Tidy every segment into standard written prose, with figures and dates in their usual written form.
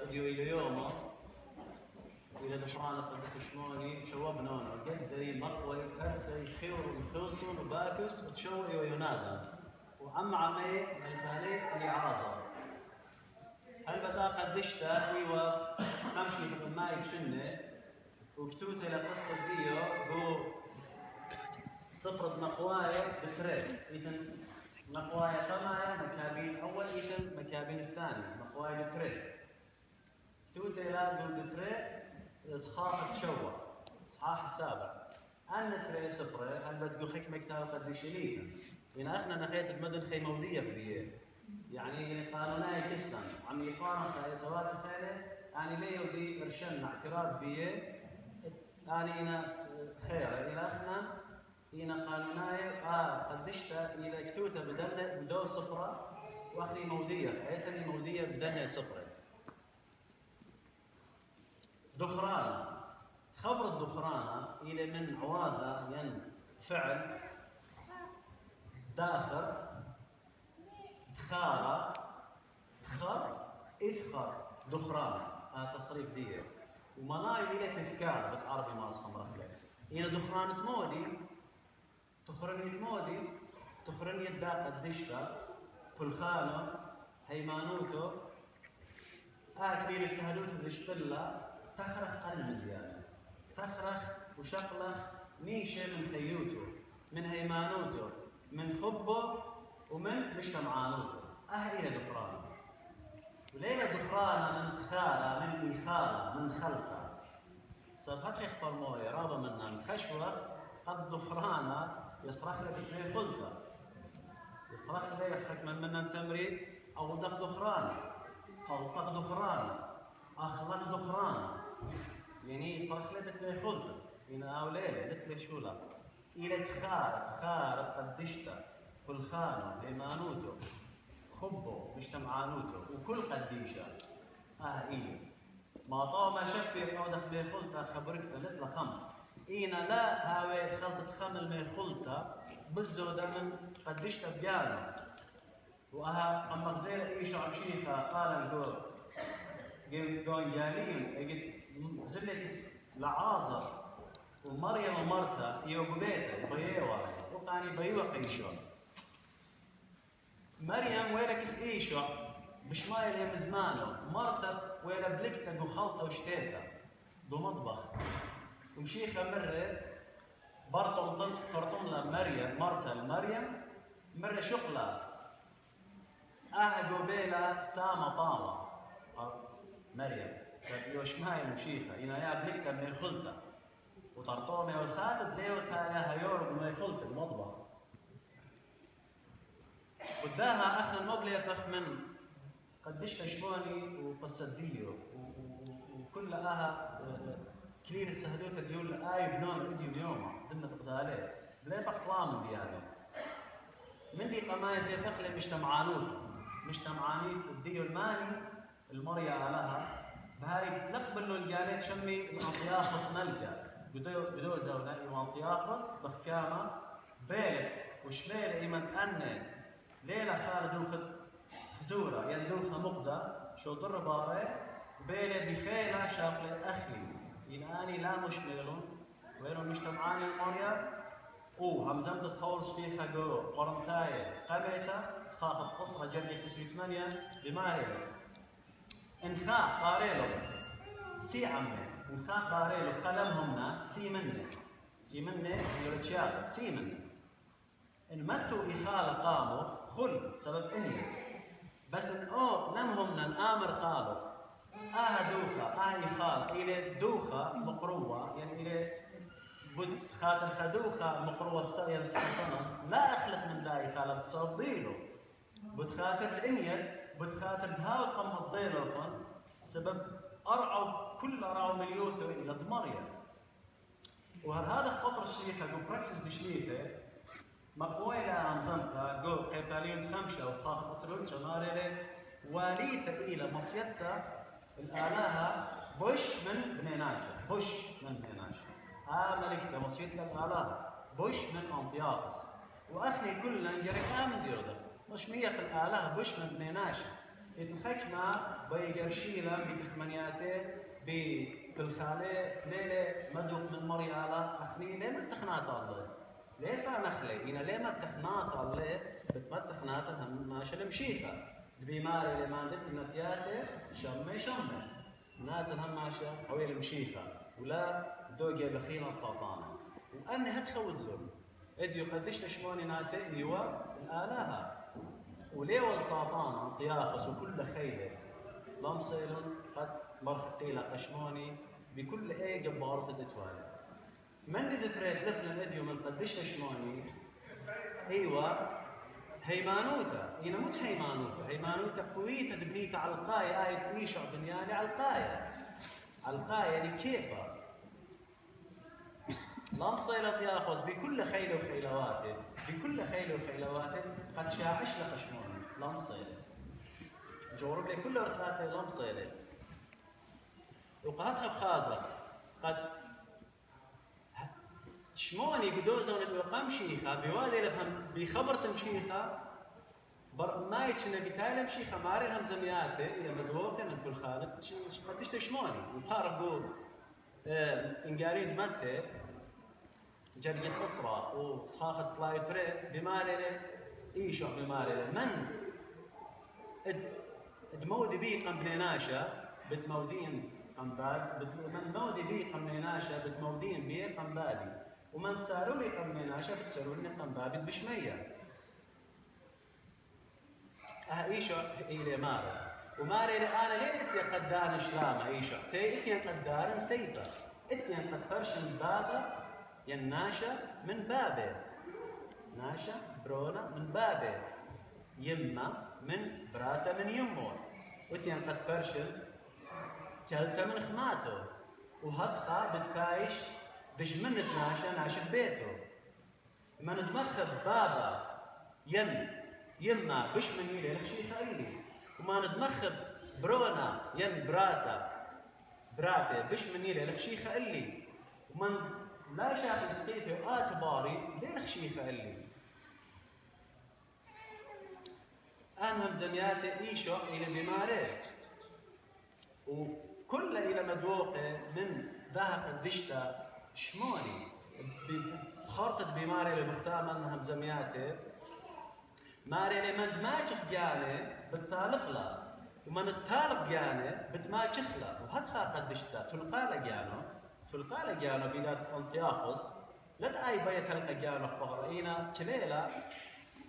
اديو الى يومه الى دفران قدس شموني شو بنونه قدري مقوي كرسي خير وخوصون وباكس وتشوي وينادى وعم عمي الثاني اللي عازر هل بدا قدشتا ايوه امشي بماي تشنه وكتوت الى قصه ديو هو صفرة مقوايا بتريد اذا مقوايا قمايا مكابين اول اذا مكابين الثاني مقوايا بتريد كتوت الى دو بتريد اصحاح تشوى اصحاح السابع ان تري صفرة هل بدقو خكمة كتاب قديش ليها إن اخنا نخيت المدن خيمودية بيه يعني قانوناي كسلم عم يقارن تواتر خيله يعني ليه دي ارشن اعتراف بيه يعني إنا خير إلى اخنا إنا قانوناي قدشتا إلى كتوتا بدو صفرة واخني مودية حياتني مودية بدنيا صفرة دخران خبر الدخرانة إلى من عواذة ين فعل داخر دخارة دخر إثخر دخران تصريف ديه ومناي إلى تذكار بالعربي ما أصخم رخلة إلى دخران تمودي تخرني تمودي تخرني الداق الدشتا فلخانو هيمانوتو كبير السهلوت الدشتلة تخرخ قلب ديالو تخرخ وشقلخ نيشة من خيوتو من هيمانوتو من خبه ومن مجتمعانوتو إلى دخران وليلة دخرانة من تخالة من إيخالة من خلقة سبحت يخطر موية رابا منها من خشوة قد دخرانة يصرخ لك اثنين قلطة يصرخ لك يخرج من تمريد أو دق دخران قلطق دخران أخلق دخران يعني يصرخ لك اثنين قلطة هنا أو ليلة لتلي شو لا إلى تخار قدشتا كل خانو إيمانوتو خبو مجتمعانوتو وكل قديشة إيه ما طاو ما شكر أو دخل بيخلطة خبرك ثلاث لخم إينا لا هاوي خلطة خمل ميخلطة بالزودة من قدشتا بيانا وأها أما غزير إيشو عم شيخة قال الجو جون جالين قلت زلت لعازر ومريم ومرتا يو ببيتا بيوا وقاني بيوا قيشو مريم ويلك إيشو بشمايل هي مزمانه مرتا ويلا بلكتا وخلطة وشتيتا دو مطبخ ومشيخة مرة برطم ترطم مريم مرتا المريم مرة شقلة جوبيلا سامة طامة مريم سابيو شمايل مشيخة إنا يا بلكتا من خلطة وترطومي والخاتب ليوتا يا هيور من خلطة المطبخ وداها أخنا المبلية بخ من قديش تشموني وقصديو وكل كلين السهدوثة ديول بنون اديو اليوم ضمن تقدالي بلا بخطلام ديالو من دي قماية دي بخلي مجتمعانيث الديو الماني المريا علىها بهاي تلقبل له الجالات شمي الانطياخص ملقا بدو زونا وانطياخص بخكامة بيلك وشبيل ايمن أنن ليلة خالد وخد خزورة يندوخها مقدة شو طربارة بيلة بخيلة شاقلة أخلي يناني لا مشملون وينو مجتمعاني المريا همزمت الطول شفيخة جو قرمتاية قميتا سخاخة قصرة جري كسوي 8 بماهية انخاء قاريلو سي عمي انخاء قاريلو خلمهمنا سي مني يورتشيالو سي مني إن متوا إخالة قاموا خل سبب إني بس إن نمهمنا نآمر قالوا دوخة إخالة إلى دوخة مقروة يعني إلى بد خاطر خدوخة مقروة سنة لا أخلق من ذا إخالة بتصديله بد خاطر الإنية بد خاطر دهاو قم الضيلة سبب أرعوا كل أرعوا مليوثو إلى دمريا وهذا قطر الشيخة جو براكسس دي شليفة مقويلة أنظمتها جو قيباليون خمسة وصاحب أسرون جماريلي وليثة إلى مصيدة الآلهة بوش من بنيناشة ملكة مصيدة الآلهة بوش من أنطياخس وأخي كلنا نجري كامل ديودا مش مية الآلهة بوش من بنيناشة يتخشنا بيجرشيلا بتخمنياته بالخالة ليلة مدوق من مريالة أخني ليه ما تخنات الله ليس نخلة إنا ليه ما تخنات الله بتما تخنات هم ماشى المشيخة بماري لما عندت نتياته شمة نات هم ماشى حوي المشيخة ولا دوجي بخينة سلطانة وأنا هتخود لهم إديو قديش تشموني ناتي إيوا الآلهة وليول سلطانة قياقس وكل خيلة لمصيلون قد مرخقيلة قشموني بكل اي جبار تدتوالي من دي تريد لبنا الاديو من قديش تشموني ايوه هيمانوتا انا مت هيمانوتا قويتا دبنيتا علقاية آية ايشع بنياني علقاية يعني كيفا لمصيلة ياخذ بكل خيل وخيلواته قد شاعش لقشموني لمصيلة جورب لي كل رخاتي لمصيلة وقهتها بخازة قد شموني قدوزون بقام شيخة بوادي لهم بخبرت مشيخة ما يتشنا بتايل مشيخة ماري لهم زمياتي إلى مدوقة من كل خالق قديش تشموني وقاربوا إنقارين متى جرية أسرة وصخاخة طلايتري بماري إيشو بماري من دمودي بي قنبنيناشا بتمودين قنباد من مودي بي قنبنيناشا بتمودين بي قنبادي ومن سالوا لي قنبنيناشا بتسالوني قنبابي بشمية ايشو إلي ماري وماري أنا ليه إتيا قدان شلامة إيشو تي إتيا قدان سيطة إتيا قد فرشن بابا يناشا من بابه ناشا برونا من بابه يما من براتا من يمو وتين قد برشل كلتا من خماته وهدخا بتكايش بجمنة ناشا بيته ما ندمخب بابا يما بش من يلي لخشي خايلي وما ندمخب برونا براتا بش من يلي لخشي خايلي ومن لا شاف سقيفي وآتباري ليه لخشي خايلي أنهم زمياتي إيشو إلى بماري وكل إلى مدوقة من ذهب الدشتا شموني خرطت بماري لمختام أنهم زمياتي ماري لمن ما تخجاني بتطالق له ومن الطالق جاني بتما تخله وهدخل قدشتا تلقى لجانو بيدات أنطياخوس لا تأي بيت هلقى جانو خبرينا تليلا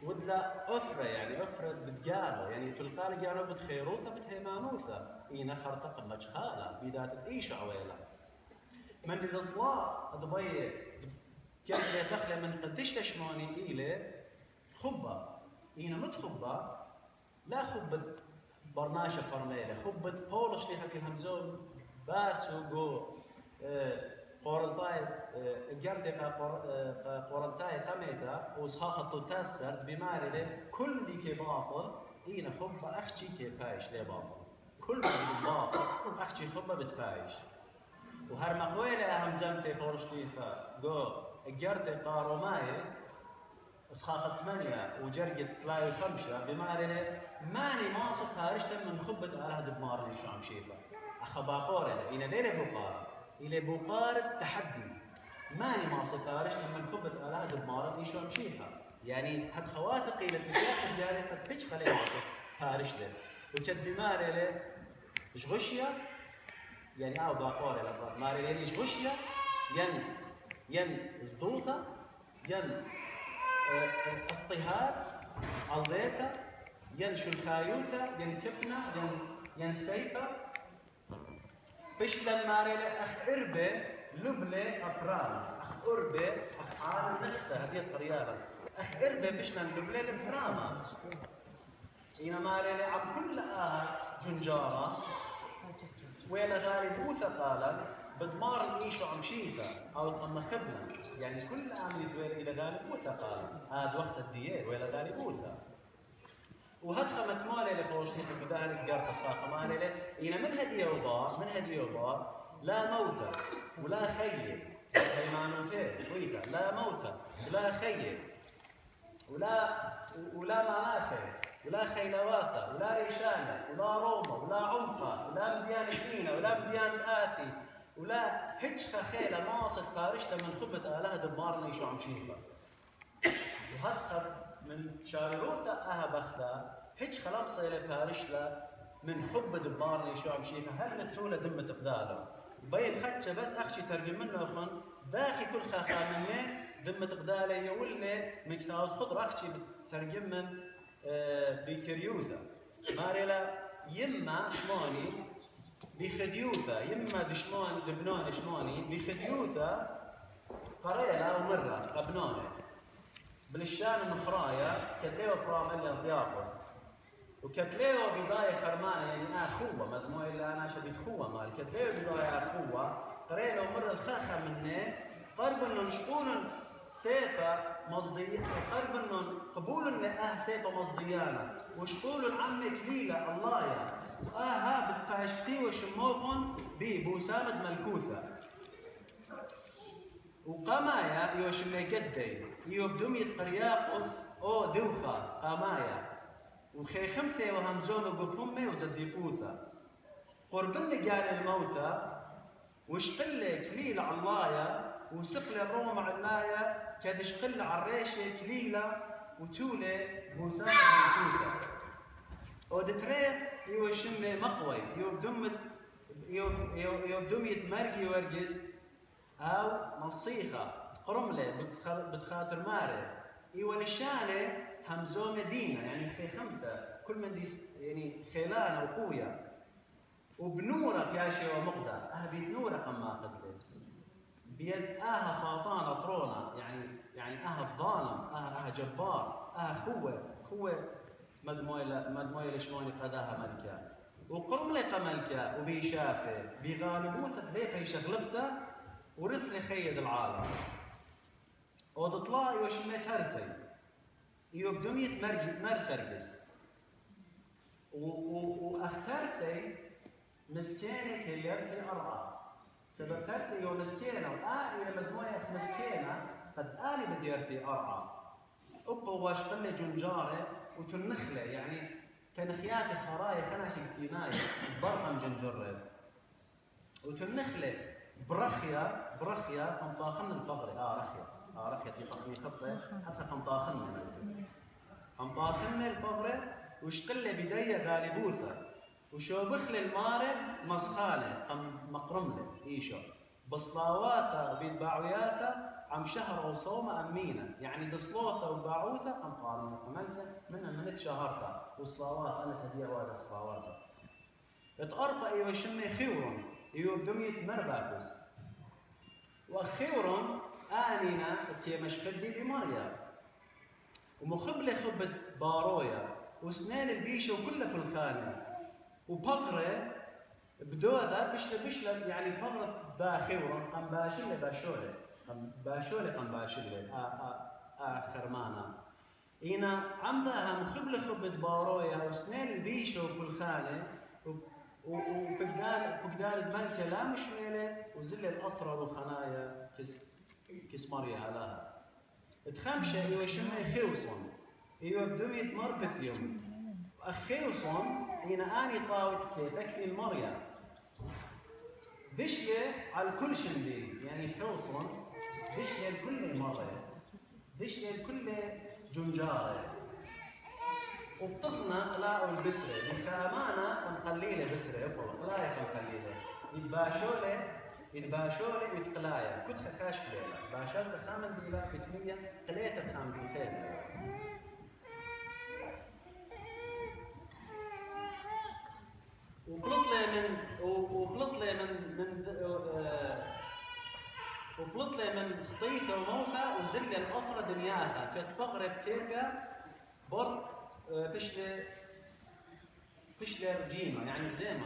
ودلا أفرة يعني أفرة بتجانو يعني تلقى لجانو بتخيروثة بتهيمانوثة إينا خرطق مجخالة بيدات إيش عويلة من إذا طلع ضبي كيف دخله من قديش تشموني إيله خبة إينا متخبة لا خبة برناشة برميلة خبة بولش ليها في همزون باسو جو قورنتاي جردي قورنتاي تميتا وصخاخة تلتسر بماري كل دي كي باطل إينا خبة أختي كي بايش لي باطل كل دي باطل أختي خبة بتبايش وهرمقويلة همزمتي قورش ليها جو جردي قاروماي صخاخة 8 وجرقة 3 بماري ماني ماصف هارشتا من خبة أرهد بمارني شام شيفا أخباقورة إنا ديلي بوقار إلى بوقار التحدي ماني ماصف هارشتا من خبة أرهد بمارني شام شيفا يعني هاد خواثقي لتجاس الجاري قد بيش خلي ماصف هارشتا وكد بماري جغشيا يعني أو باقورة لفظ ماري لي جغشيا ين زدوطة ين اضطهاد عضيتا ينشل خايوتا ينكبنا ينسيبا بشلن ماريلة أخ إربة لبلة أبرام أخ إربة أخ عالم نفسه هذه الطريقة أخ إربة بشلن لبلة لبراما إنا ماريلة عم كل جنجارة ويلا غالي بوثة قالا بدمار نيشو عم شيفا أو طم خبنا يعني كل عام يتويل إلى غالي بوثة قالا هذا وقت الديار ويلا غالي بوثة وهدخل مكمالة لقوشتي في بداية قرطة صاخة مالة إنا من هدي وبار لا موتى ولا خير هيمانوتين ويتا لا موتى ولا خير ولا معناته ولا خيلواثة ولا ريشانة ولا روما ولا عنفة ولا مديان سينا ولا مديان آثي ولا هجخة خيلة ماصت بارشلة من خبة آلها دبارنا يشو عم شيفا وهدخل من شارروثة أها بختا هجخة لمصة إلى بارشلة من خبة دبارنا يشو عم شيفا هل نتولى دمة قداله بين خدشة بس أخشي ترجم منه أخن باقي كل خاخا منه دمة قداله يولي من كتاب خضر أخشي ترجم من بكريوثة ماريلا يما شموني بخديوثة يما دشمون دبنون شموني بخديوثة قريلا ومرة أبنونه بالشان المخرايا كتليو برامل انطياقص وكتليو بداية خرمانة يعني أخوة مدموع اللي أنا شبيت خوة مالي كتليو بداية أخوة قريلا ومرة الخاخة منه قرب إنه نشقون سيفة مصدية قرب إنه قبول إنه سيفة مصديانة وشقول عمي كليلة الله يا وآها بتفاشتي وشموخن بوسامة ملكوثة وقمايا يوشمي قدي يوبدومية قرياقص أو دوخة قمايا وخي خمسة وهمزوم وقبهمي وزديقوثة قربن قال الموتى وشقل كليلة علايا وسقل الروم عنايا كذا شقل عالريشة كليلة وتولي بوسامة ملكوثة ودتري يوشمي مقوي يوبدومية مرقي ورقس أو نصيخة قرملة بتخاطر ماري ولشانة همزو مدينة يعني خي خمسة كل من دي يعني خيلانة وقوية وبنورة ياشي ومقدة بيت نورة قما قتلت بيد سلطانة طرونة يعني الظالم جبار خوة مدمويلة شلون قداها ملكة وقرملة قملكة وبيشافة بغالبوثة ليقة يشغلبته ورثني خيد العالم وتطلع وشميت هرسي يبدميت مرسرقس واخترسي مسكينة كيرتي أرعى سبب ترسي يو مسكينة وآلي مدموية مسكينة قد آلي بديرتي أرعى أبا واشقلي جنجارة وتنخلة يعني كنخياتي خراي خناشي كتيناي برقم جنجرة وتنخلة برخيا قمطاخن البغري رخيا في خطه حتى قمطاخن البغري وشقله بديه غالبوثه وشوبخل المارد مسخاله مقرمله ايشو بصلاواثه وبيتباعوياثه عم شهر وصومه امينه يعني بصلوثه وباعوثه قمطاخن من شهرتها وصلاواث انا هديه واحده صلاواثه اتقرطا ايوه شمي خيورون ايوه بدميه مرباكس وخيورون آنينا كيمش خدي بمريا ومخبلة خبت بارويا وسنان البيشة وكلها في الخانة وبقرة بدوذا بشلة يعني بقرة باخيورون قم باشولة قم باشلة خرمانا إينا عمدها مخبلة خبت بارويا وسنان البيشة وكل خانة وبقدان الملكة لا مشملة وزل الأثرى وخنايا كس مريا علىها تخمشة إيوه شمي خيوصون إيوه بدمية مربثيوم أخيوصون هنا آني طاوت كي تكفي المريا دشلة على كل شندي يعني خيوصون دشلة لكل مرة دشلة لكل جنجارة وبطفنا لا البسرة بخامانة مقليلة بسرة يقول لا يكون قليلة يتباشولة يتقلايا كنت خاش كليلة باشولة خامن ديلا بتمية قليتها خامن بالخيل وبلط لي من خطيثة وموثة وزل الأفرى دنياها كتبغرب كيكا بر بشلي رجيمة يعني زيمة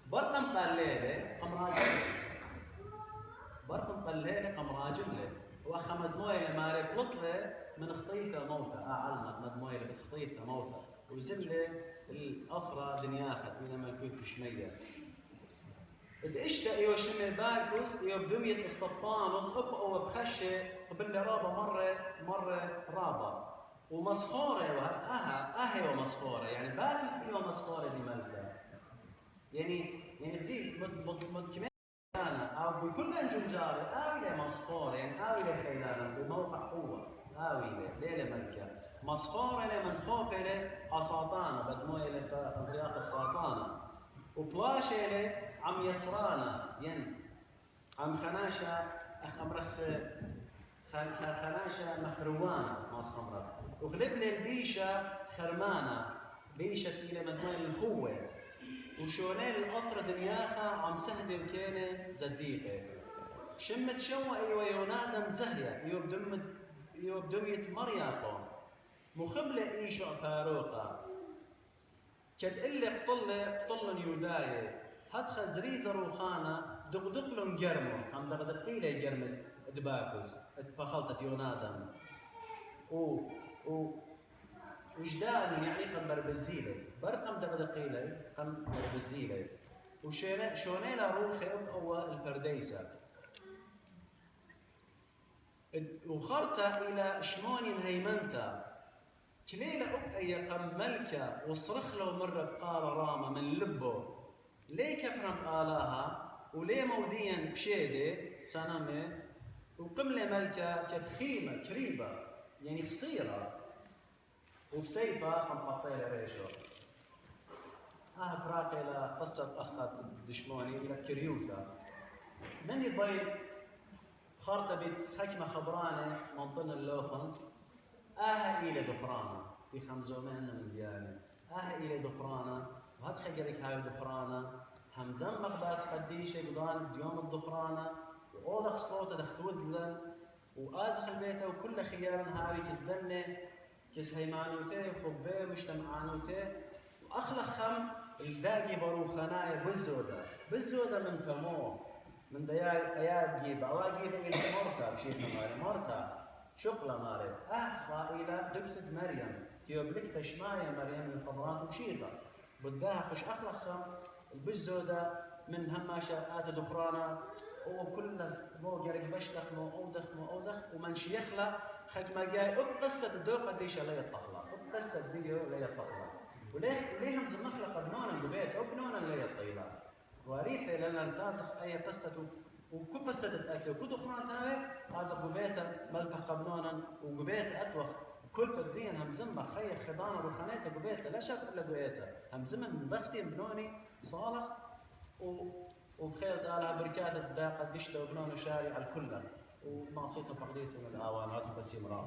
برقم قليلة قم راجل واخا مدموية ماري بلطلة من خطيثة موتى علمت مدموية بتخطيثة موتى وزل الأفرى دنياها من ملكوت بشمية اشتا ايو شمي باكوس ايو بدمية اسطبانوس او بخشة قبل رابا مرة رابا ومسخورة أهي ومسخورة يعني باكس إيوه مسخورة دي ملكة يعني تزيد مد كمان أو بكل أنجنجاري آوي مسخورة يعني آوي خيلانا بموقع قوة آوي ليلة ملكة مسخورة لمن خوف إلى قساطانة بدموية لطريق الساطانة وبواشة إلى عم يسرانا عم خناشة أمرخ خناشة مخروانة ماسخمرة وغلب لي البيشة خرمانة بيشة إلى مدموية الخوة وشونين الأثر دنياخا عم سهدي وكينة زديقة شمت شوى أيوة يونادم زهية يوب دمية مرياقو مخبلة إيشو فاروقة كد إلي قطلن يوداية هدخل زريزة روخانة دقدقلن جرمو هم دقدقيلة جرمت دباكوس اتفخلتت يونادم وجداني يعني قم بربزيلة برقم دقدقيلة قم بربزيلة وشونيلا روخي أو الفرديسة وخرتا إلى شموني مهيمنتا كليلة أي قم ملكة وصرخ له مرة بقال رامة من لبه ليه كبرم قالها وليه موديا بشيدة سنمة وقملة ملكة كثخيمة كريبة يعني قصيرة وبسيفة قم قطيلة ريشو براقي إلى قصة أخت دشموني إلى كريوثة من يبين خارطة بيت حكمة خبرانة منطن اللوخن إلى دخرانة في خمزومين من ديانة إلى دخرانة وهتخيلك هاي دخرانة همزم مقباس قديشة قضان ديوم الدخرانة وأولخ صوتة دختودلن وآزخ البيت وكل خيار هاوي كزدنة كس هيمانوتي وخبي مجتمعانوتي وأخلق خم الداقي بروخنايا بالزودة من تمو من دياي اياد جيب اواجيب الى مرتا بشيخ ماري مرتا شقلة ماري قائلة دكتة مريم تيوبلك تشماية مريم الخضرات وشيخة بداها خش أخلق خم البزودة من هماشة آت دخرانا وكل مو جرق بشتخمو أودخ ومن شيخلا خد ما جاي قصة الدور قديش لا يطخلا قصة ديو لا يطخلا وليهم زمخلة قد نونا ببيت أبنونا لا يطيلا وريثة لنا التاسخ أي قصة وكل قصة الأكل وكل دخران تاوي هذا ببيته ملك قبنونا وببيته أتوخ كل بدين هم زمة خي خضانة وخنيته ببيته لا شك إلا ببيته هم زمن من بختي بنوني صالح وبخير قالها بركات الداقة دشته وبنون شارع الكل ومعصيته فقديته من الآوان عطوا بسيم راح